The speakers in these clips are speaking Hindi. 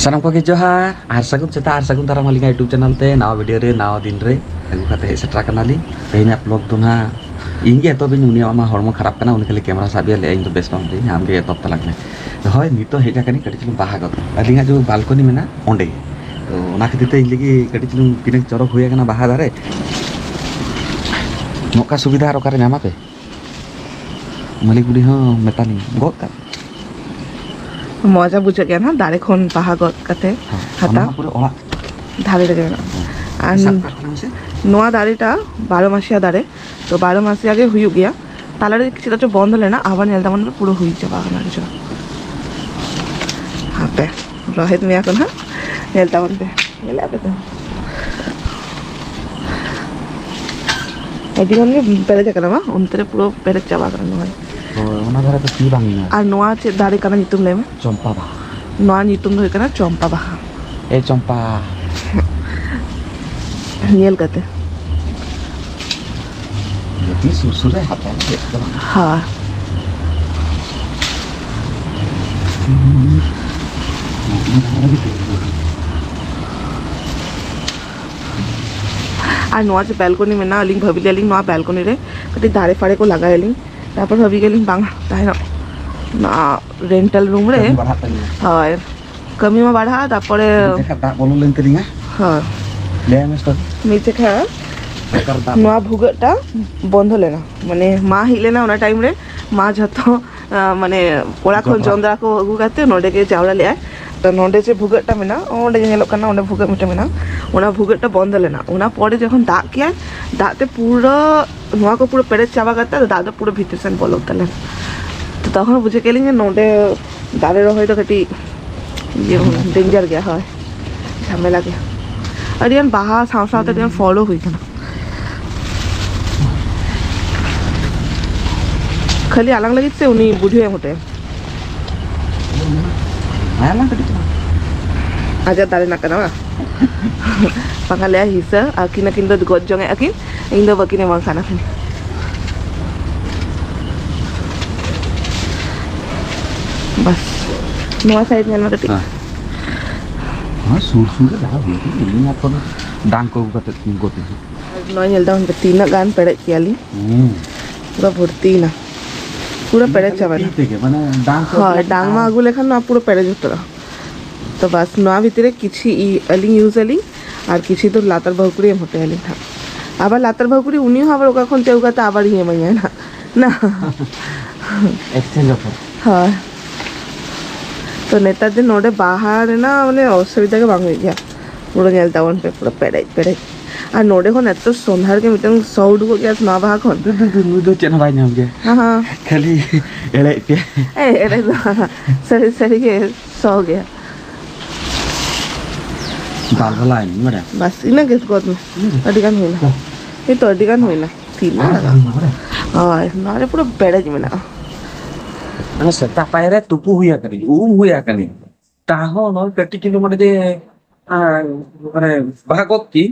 सानाम को जोहार आर सगुन सेता आर सगुन तारा मालिका यूट्यूब चैनल ते नावा वीडियो रे नावा दिन रे अगु काते हे सेट्रा कनाली तेना ब्लॉग तो ना इंगे तो बिन उनिया मा हरमो खराब कना उनके लिए कैमरा साबिया ले इन तो बेस्ट बाम दे हम के तब तलक ने होय नितो हेजा कनी कटी चलू बाहा गत अलिंगा जो बालकनी में ना ओंडे तो ओना खातिर ते इनलेगी कटी चलू किने चरक होया कना बाहा दारे नोका सुविधा रोकारे नामा पे मालिक गुडी हो मेतानी गत का मजा बुझे गया ना दारे खन बाहा गत कते हाता पूरे ओला धारे लगे আর নোয়া দাড়িটা 12 মাসিয়া দাঁড়ে তো 12 মাসে আগে হয়ে গিয়া তালারে সেটা তো বন্ধ হলে না আবার নেলটা মানে পুরো হয়ে যাবে বাগানের জন্য হাতে রহে তুমি এখন হ্যাঁ নেলটা বন্ধে নেলে আপে তো এদিকে পেরে যাবে না মা অন্তরে পুরো পেরে যাবা কারণ হয় ওনা ধরে তো কি বাঙি না আর নোয়া দাড়ি কানা নিতুম লেমে চম্পা বা নোয়া নিতুম ধরে কানা চম্পা বাহা ए चंपा नियल कहते ये सुसुरे हाथ है हाँ আর নোয়া যে ব্যালকনি में ना अलिंग भाभी अलिंग নোয়া ব্যালকনি রে कटी दारे फाड़े को लगा अलिंग তারপর ভাবি গেলিং বাংলা তাই না রেন্টাল রুম রে হয় कमी में बढ़ा तापरे बोलो लेन तेरिंगा हां ले मिस्टर नीचे खा नवा भुगटा बंद लेना माने मा हिले ना ओना टाइम रे मा जतो माने ओड़ा खन जंदरा को अगु गाते नोडे के चावड़ा ले तो नोडे से भुगटा में ना ओडे नेलो कना ओडे भुगट मिटे में ना ओना भुगटा बंद लेना ओना परे जखन दाग किया दाते पूरा नवा को पूरा पेरे चाबा करता तो दादा पूरा भीतर से बोलो तले तो तখন बुझे केलिंग नोडे दारे रहे तो कटी ये डेंजर गया है झमेला गया अरे यार बाहर साथ साथ यार फॉलो हुई था खाली अलग लगी से उन्हीं बुढ़े होते आया ना कटी आजा दारे ना करना पंगाले हिस्सा आकिन आकिन तो गोद जोंगे आकिन इन दो बकिने मांग खाना फिर बस नवा साइड में ना हां सुर dah ini apa dang ko kata gote नॉय नेलदा उन तीन गान पेड़े कियाली पूरा भर्ती ना पूरा पेड़े चावल माने डांग हां डांग मा आगु लेखन ना पूरा पेड़े जुतरा तो बस नवा भितरे किछि अलिंग यूजुअली আর কিছু তো লাতার ভাকুরি মতে আলি था আবার লাতার ভাকুরি উনি আবার ওকা কোন তেউগাতে আবার হিয়ে মাইয়া না না एक्सचेंज ऑफर हां तो नेताजी नोडे बाहर ना माने असुविधा के बांग गया पूरा नेलता वन पे पूरा पेड़े আর নোডে কোন এত সন্ধ্যার के मिटन साउड को गया ना बाहा कोन दो चेन भाई नाम के हां खाली एड़े पे एड़े सरी सरी के सो गया बाल भला है मरे बस इना के गोद में अडिगान होइना ये तो अडिगान होइना तीन हां नारे पूरा पेड़े Jimena ana seta paire tupu huya kani huya kani taho no kati kilo mane de mane bahagot ki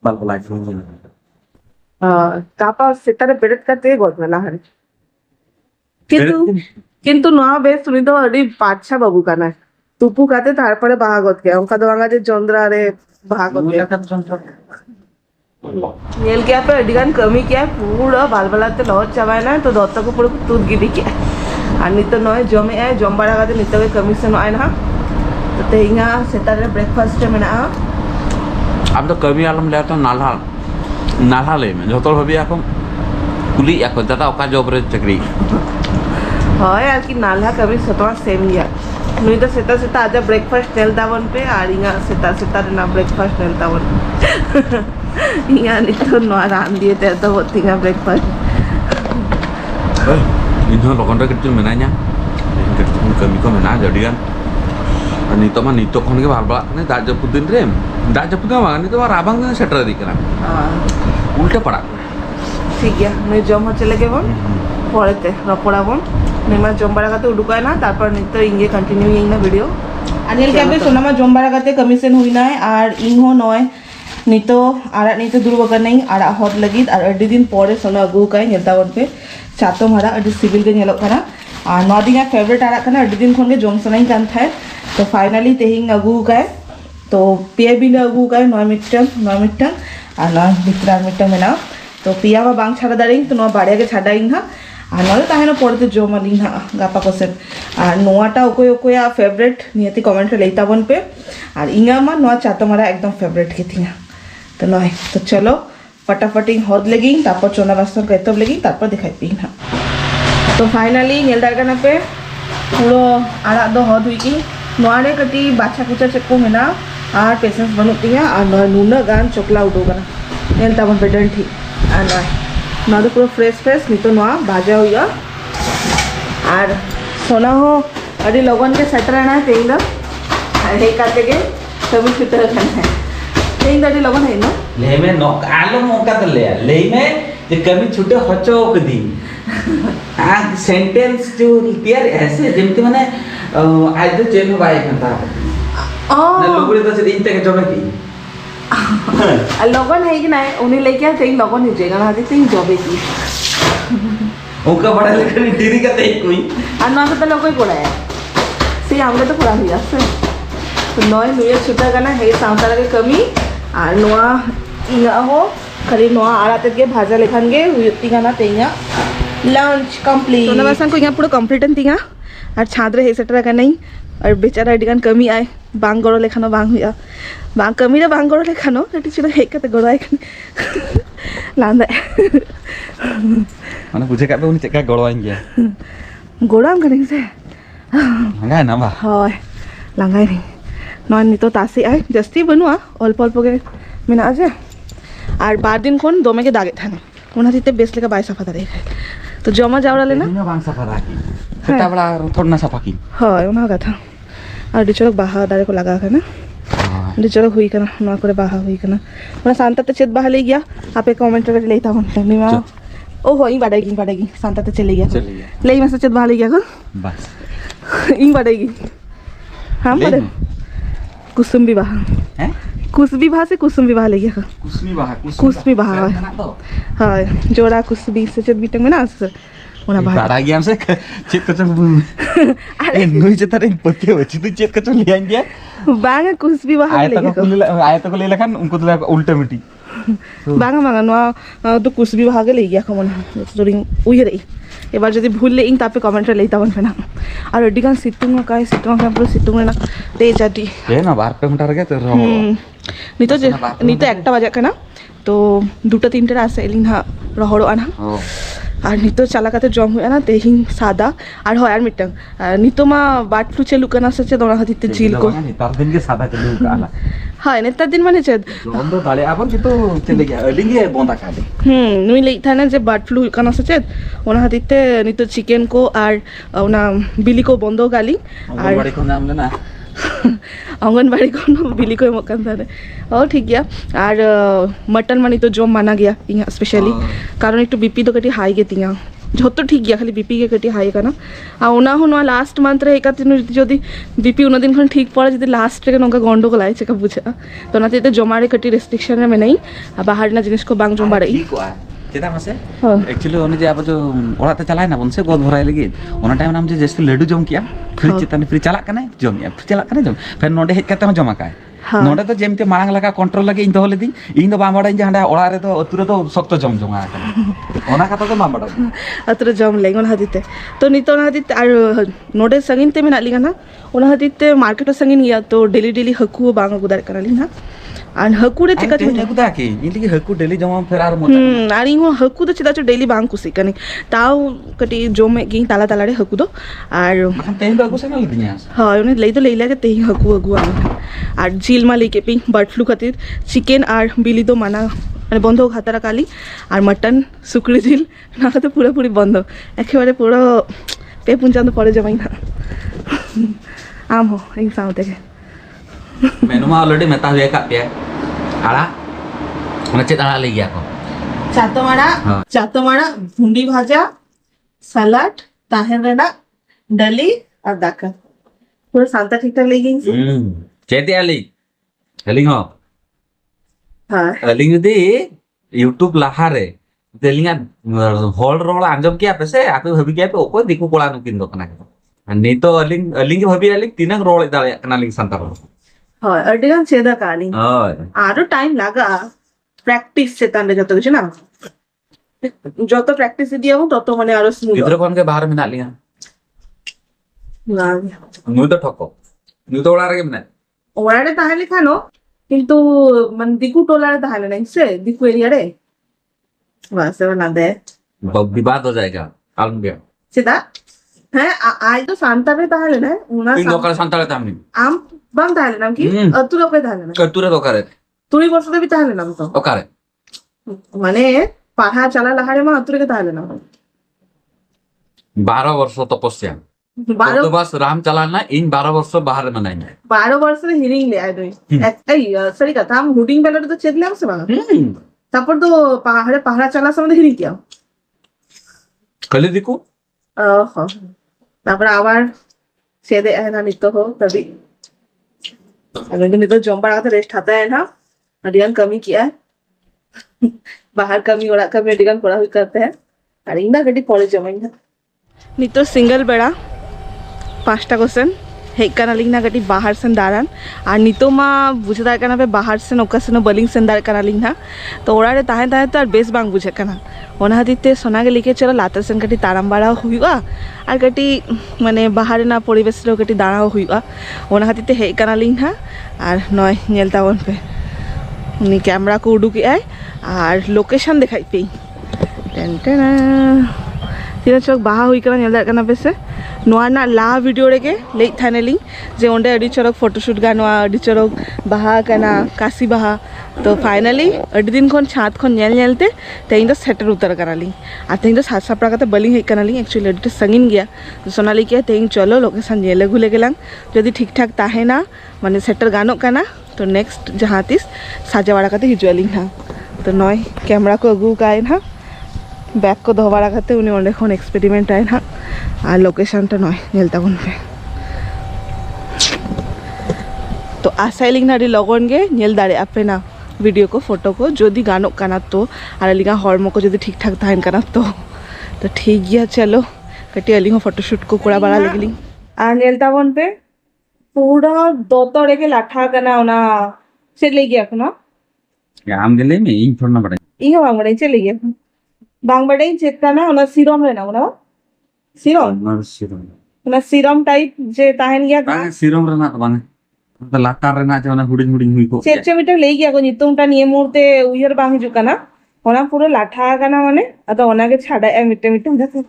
bal bolai तापा सितारे पेड़त करते गोद में ना हरे किंतु ना बेस सुनी तो अडी पाछा बाबू का ना तुपु काते तारपरे बाहागत के अंका दोंगा जे चंद्रा रे बाहागत नेल क्या पे अडिगान कमी क्या पूरा बालबलाते लहत चाबाय ना तो दत्ता को पूरा दूध गिरी क्या আর নিত নয় জমে আয় জম্বার আগাতে নিতকে কমিশন আয় না তো তেইঙা সেটারে ব্রেকফাস্ট মেনা अब तो कमी आलम ले तो नाला ले में जतल भाबी এখন कुली এখন दादा ओका जॉब रे चकरी হয় আর কি নালহা কমি সতवा সেম ইয়া নুই তো সেটা সেটা আজ ব্রেকফাস্ট নেল দাবন पे আর ইঙা সেটা সেটা না ব্রেকফাস্ট নেল দাবন ইঙা নিত নয় রান দিয়ে তে তো তিঙা breakfast ini logon rak kecil menanya kecil kami ko mena jadi kan nito mah nito kon ke balbala ne dak japutin rem dak japut mah nito mah rabang ne setter dik na उल्टे पड़ा ঠিক গিয়া নুই জম হচ্ছে লেগে বন পরেতে রপড়া বন নিমা জম্বারাগাতে উডুকায় না তারপর নিত ইংগে কন্টিনিউ ইং না ভিডিও अनिल कैफे सोनामा जम्बारागाते कमीशन हुई ना और इन हो नय नितो आरा नितो दुर्बका नहीं आरा हट लगी और अड्डी दिन परे सोना अगु काय नेता वन पे चातो मारा अड्डी सिविल के नेलो करा और नदिया फेवरेट आरा कना अड्डी दिन खन के जम सनाई कान थाय तो फाइनली तेहिंग अगू का तो पे बिल अगू का नय मिटन और नय भितर मिटन मेना तो पिया मा बांग छाड़ा दाड़ी तो नवा बाड़िया के छाड़ाई हाँ और नय ताहेना पड़ते जमाली हाँ गापा कोसेन और नोआटा ओकोय ओकोया फेवरेट नियति कमेंट रे लैताबन पे और इंगा मा नवा चातमारा एकदम फेवरेट के थी तो नय तो चलो फटाफट हद लगी तापर चोना बासन को एतब लगी तापर दिखाई पी हाँ तो फाइनली नेल दारगाना पे पूरा आड़ा दो हद हुई की नोआरे कटी बाछा कुचा चेक को मेना और पेशेंस बनुतिया और नूना गान चोकला उडोगना नेल ताबन पे डंठी और नय ना तो पूरा फ्रेश नहीं तो नोआ भाजा हुआ और सोना हो अभी लगन के सेटर है तेल हे काटे के सभी फिटर करना है तेल अभी लगन है ना ले में नोक आलो मौका तो ले में जे कमी छुटे हचो कदी आ सेंटेंस जो क्लियर ऐसे जेमति माने आज तो चेन बाय कंता ना लोगुरे तो से इंते के जमे की लगन है कि नहीं उन्हें लेके तेल लगन हो जाएगा ना तेल जबे की उनका बड़ा लेकर डिरी का तेल कोई और ना तो लोग कोई पड़ा है से हमने तो पड़ा हुआ से तो नॉय नुया छुटा करना है सांता लगे कमी और नोआ इया हो खाली नोआ आराते के भाजा लेखन गे हुई गाना तेया लंच कंप्लीट तो नवासन को यहाँ पूरा कंप्लीट तिंगा और छादरे हे सेटरा का नहीं और बेचारा डिगान कमी आए बांग गड़ो लेखानो बांग हुआ बांग कमी रे बांग गड़ो लेखानो कटी चिना हेक कते गड़ो आए लांदा माने बुझे का पे उनी चेका गड़ो आएंगे गोड़ाम कने से लंगाय ना बा हाय लंगाय नहीं नॉन नि तो तासी आए जस्ती बनुआ अल्प अल्प के मेना आजे और 12 दिन कोन दोमे के दागे थाने उना दिते बेस लेका बाय सफा दारे तो जमा जावरा लेना ना बांग सफा राखी सेटा बड़ा थोड़ा ना सफा की हाय उना कथा और डिचरक बाहा दारे को लगा के ना डिचरक हुई कना ना करे बाहा हुई कना उना शांता ते चेत बाहा ले गया आपे कमेंट कर लेता हूं नहीं मा ओ हो इन बाड़ेगी शांता ते चले गया ले में से चेत बाहा ले गया को बस इन बाड़ेगी हम बाड़े कुसुम विवाह हैं कुछ विवाह से कुसुम विवाह ले गया कुछ विवाह हाय जोड़ा कुछ भी से चेत बीटंग में ना सर ओना बाहर बाड़ा गया हमसे चेत कचन ए नुई चेता रे पत्ते वची तू चेत कचन ले आएंगे बांगा कुछ विवाह ले गया आए तो ले लखन उनको तो उल्टा मिटी बांगा नो तो कुछ विवाह के ले गया कमन जोरिंग उही रही एबार जदि भूल ले इन तापे कमेंट रे लेता बन फेना और अडिगान सितुंग का पूरा सितुंग ना ते जाती ए ना 12 घंटा रगे तो नीतो एकटा बाजा कना तो दुटा तीनटा आसे एलिन हा रहड़ो आना और नीतो चला काते जम हुआ ना तेहिं सादा और होयार मिटंग नीतो मा बर्ड फ्लू चलू कना सचे दोना हतिते झील को तार दिन के सादा चलू काला हाय नेता दिन माने चेद जम दो दाले आपन कितो चले गया अलिंगे बोंदा काले नुई लेई था ना जे बर्ड फ्लू कना सचे ओना हतिते नीतो चिकन को और ओना बिली को बंदो गाली और बड़े को नाम लेना अंगनबाड़ी को बिली को मकान था और ठीक गया और मटन मानी तो जम माना गया यहाँ स्पेशली कारण एक बीपी तो कटी हाई गेती जो तो ठीक गया खाली बीपी के कटी हाई का आ ओना हो ना लास्ट मंथ रे एका दिन जदी बीपी उन दिन खन ठीक पड़े जदी लास्ट रे नंका गंडो को लाई चेक बुझा तो ना ते जमारे कटी रेस्ट्रिक्शन में नहीं बाहर ना जिनिस को बांग जम बाड़े चेता मासे एक्चुअली ओने जे अब जो ओराते चलाय ना बनसे गोद भराय लगी ओना टाइम नाम जे जस्ट लड्डू जम किया फिर चिताने फिर चला कने जम या फिर चला कने जम फिर नोडे हेज काते जमा काय नोडे तो जेमते मांग लगा कंट्रोल लगे इन तो लेदी इन तो बामबाडा इन हांडा ओड़ा रे तो अतुरे तो सख्त जम जमा कने ओना कथा तो बामबाडा अतुरे जम लेगन हदिते तो नितो ना हदिते और नोडे संगिन ते मेना लिगा ना ओना हदिते मार्केट संगिन गया तो डेली हकु बांग गुदार करली ना और हकुरे चिका चिका हकु दाके इनली हकु डेली जमा फिर आर मोटा और इहो हकु तो चिदा डेली बांग कुसी कने ताऊ कटी जोमे गी ताला ताला रे हकु दो और मखन तेन हकु से ना लदिया हां उन्हें ले तो लेला के तेही हकु हकु और झील मा लेके पी बर्ड फ्लू खातिर चिकन और बिली तो माना মানে বন্ধ খাতারা কালি আর মটন শুকরি ঝিল না তো পুরোপুরি বন্ধ একেবারে পুরো পেপুঞ্চান্ত পরে যাবাই না আম হো এই সাউ থেকে मेनू में ऑलरेडी मेता हुए का पे आड़ा चेत आड़ा ले गया को चातो माड़ा भुंडी भाजा सलाड ताहेन रेना डली और दाका पूरा सांता ठीक ठाक ले गई चेत आली एलिंग हो हां एलिंग दे यूट्यूब लाहा रे तेलिंगा होल रोल आंजम किया पे से आपे भाबी किया पे ओको दिकु कोला नु किन दो कना nito aling ke bhabi aling tinang role dale kanaling santar হয় আডিগান চেদা কালি hoy আরো টাইম লাগা প্র্যাকটিস চেতান যত কিছু না যত প্র্যাকটিস দিয়াবো তত মানে আরো smooth gidra kon ke bahar mena linga না nu to thoko nu to olar ke mena ওরারে তাহলে কেন কিন্তু মানে দিকু টোলারে তাহলে নাই সে দিকু এরিয়ারে বাস এবার না দে विवाद हो जाएगा कालम गया সেটা হ্যাঁ আই তো সান্তারে তাহলে না উনা इन लोकल संताल tamni আম বাম তাহলে নাম কি অতু লোকে তাহলে না ture dokare তুই বছর দেবি তাহলে নাম তো okare মানে পাহা চালা লাহারে মা অতুরে তাহলে না 12 वर्ष तपस्या 12 तो बस राम चलाना इन 12 वर्ष बाहर मनाएंगे 12 বছরে হিরিং লে আই দুই এই সরি কথা আম হুডিং বেলারে তো চেদলাম সে বাবা তারপর তো পাহাড়ে চালা সময় হিরিং কিয়া कल देखो ওহ তারপর আবার সেদে না নিত্য হো তবে अगर नितो जम्पर आता रेस्ट आता है ना अडियान कमी किया है बाहर कमी और कमी अडियान पड़ा हुई करते हैं और इंदा गड्डी पड़े जमाएंगे नितो सिंगल बेड़ा 5टा क्वेश्चन हेकाना लिंगना गड्डी बाहर से दारान और नितो मा बुझे दार पे बाहर से नौका से बलिंग से दार काना लिंगना तो ओरारे ताहे ताहे तो बेस बांग बुझे काना ओना हाथीते सोनागे लिखे चलो लातर सेन गड्डी ताराम बाड़ा हुआ और गड्डी माने बाहर ना परिवेश रो गड्डी दाड़ा हुआ ओना हाथीते हेकाना लिंगना और नय नेलता वन पे उनी कैमरा को उडुक आए और लोकेशन दिखाई पे टेन टेन तीन चौक बाहा हुई कना नेल दार कना पे से नोआ ना ला वीडियो रेगे ले थाने लिंग जे ओंडे अडी चरक फोटोशूट गानवा अडी चरक बाहा कना काशी बाहा तो फाइनली अडी दिन खन छात खन नेल नेलते तेइन तो सेटर उतर कना लिंग आ तेइन तो सात सापड़ा का बलिंग हे कना लिंग एक्चुअली अडी संगिन गया तो सोनाली के तेइन चलो लोकेशन नेले घुले गेलां जदि ठीक ठाक ताहे ना माने सेटर गानो कना तो नेक्स्ट जहाँ तीस साजावाड़ा काते हिजुआलिंग ना तो नय कैमरा को अगू काए ना बैग को धोबाड़ा काते उनी ओंडे खन एक्सपेरिमेंट आए ना और लोकेशन तो नय नेलता बन पे तो आसाइलिंग ना डी लगन गे नेल दाड़े आपे ना वीडियो को फोटो को जदि गानो कना तो और अलिंगा हॉर्मो को जदि ठीक ठाक ताहेन कना तो ठीक गया चलो कटी अलिंगा फोटोशूट को कोड़ा बड़ा लगली आ नेलता बन पे पूरा दोतरे के लाठा कना ओना से ले गया ना आम गेले में इन थोड़ा बड़ा इहो बांग बड़े चले गया बांग बड़े चेक कना ओना सीरम है ना ओना सीरम नर सिरम ओना सीरम टाइप जे ताहेन गया बांग सिरम रना तो बांग तो लाटार रना जो ना हुडिंग हुडिंग हुई को चेक चेक ले गया को नितुंटा निये मुहूर्ते उयर बांग हिजु कना ओना पूरा लाठा कना माने अतो ओना के छाड़ा ए मिटे मिटे जाते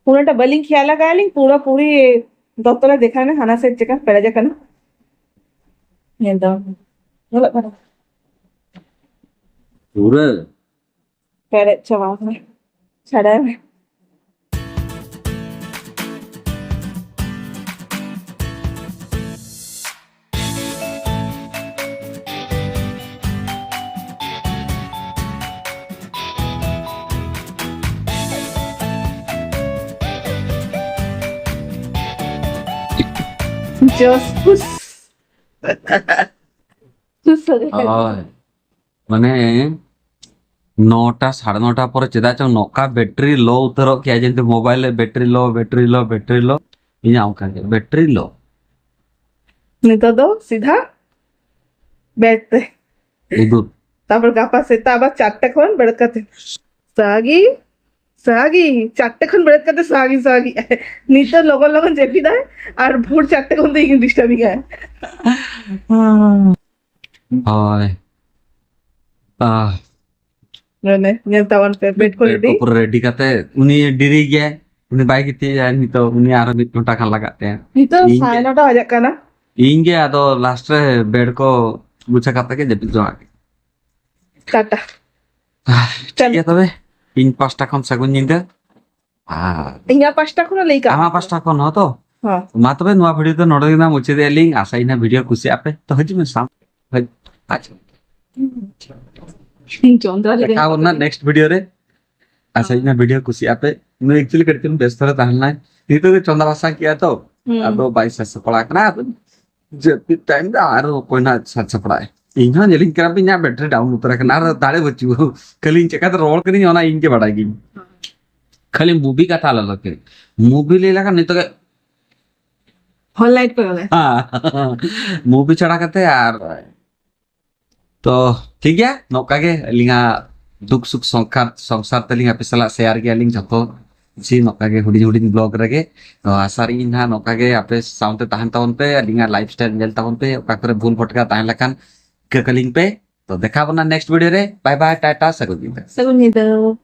पूराटा बलिंग खेला गालिंग पूरा पूरी दत्तला देखा ना खाना से चेका पेड़ा जा कना ये दो बोला कना पूरा पेड़े चवा में छाड़ा में Just push. माने 9टा 9:30 पर चेदा च नौका बैटरी लो उतरो क्या जेंते मोबाइल बैटरी लो इन आउ का बैटरी लो नहीं तो दो सीधा बैठते इदु তারপর কাপাসিতা আবার 4টা খন বেড়ত কাতে সাগি 4টা খন বেড়ত কাতে সাগি নিতে লগন চেপি দেয় আর ভোর 4টা খন দিয়ে ডিস্টার্বিং হয় হয় মানে নেতাওয়ান पे वेट করে দিই ऊपर रेडी करते उनी डिरी गया उनी बाइक इतनी नहीं तो उनी आरो बीच घंटा खान लगाते हैं नहीं तो 9:30 हो जाएगा ना इंगे आदो लास्ट रे बेड को गुच्छा करते के जब जो आगे टाटा ठीक है तबे इन 5टा खन सागुन निंदा इया 5टा खन लेका आमा 5टा खन हो तो हां मा तबे नुआ भिडियो तो नोडे ना मुचे देली आसाइना भिडियो खुशी आपे तो हजी में साम अच्छा चंद्रा ले देखा ना नेक्स्ट वीडियो रे आसाइना वीडियो खुशी आपे मैं एक्चुअली करते हूं व्यस्त रहता हूं ना ये तो चंद्रवासा किया तो अब 22 से पड़ा कना जब टाइम दा आरो कोई ना सच पड़ा है इन्हा जेलिंग करा पिन्या बैटरी डाउन उतरा के नार दाड़े बच्चू कलिंग चका तो रोल करी होना इनके बढ़ाएगी खाली मूवी का था लगे मूवी ले लगा नहीं तो हॉल लाइट पे गले मूवी छड़ा करते यार तो ठीक है नौका के लिंगा दुख सुख संसार तलिंगा पिसला शेयर गया लिंग जतो जी नौका के हुडी हुडी ब्लॉग रगे तो आसारी ना नौका के आपे साउंड ताहन ताउन पे लिंगा लाइफस्टाइल नेल ताउन पे ओका करे भूल भटका ताहन लखान के कलिंग पे तो देखा बना नेक्स्ट वीडियो रे बाय बाय टाटा सगुन सगुन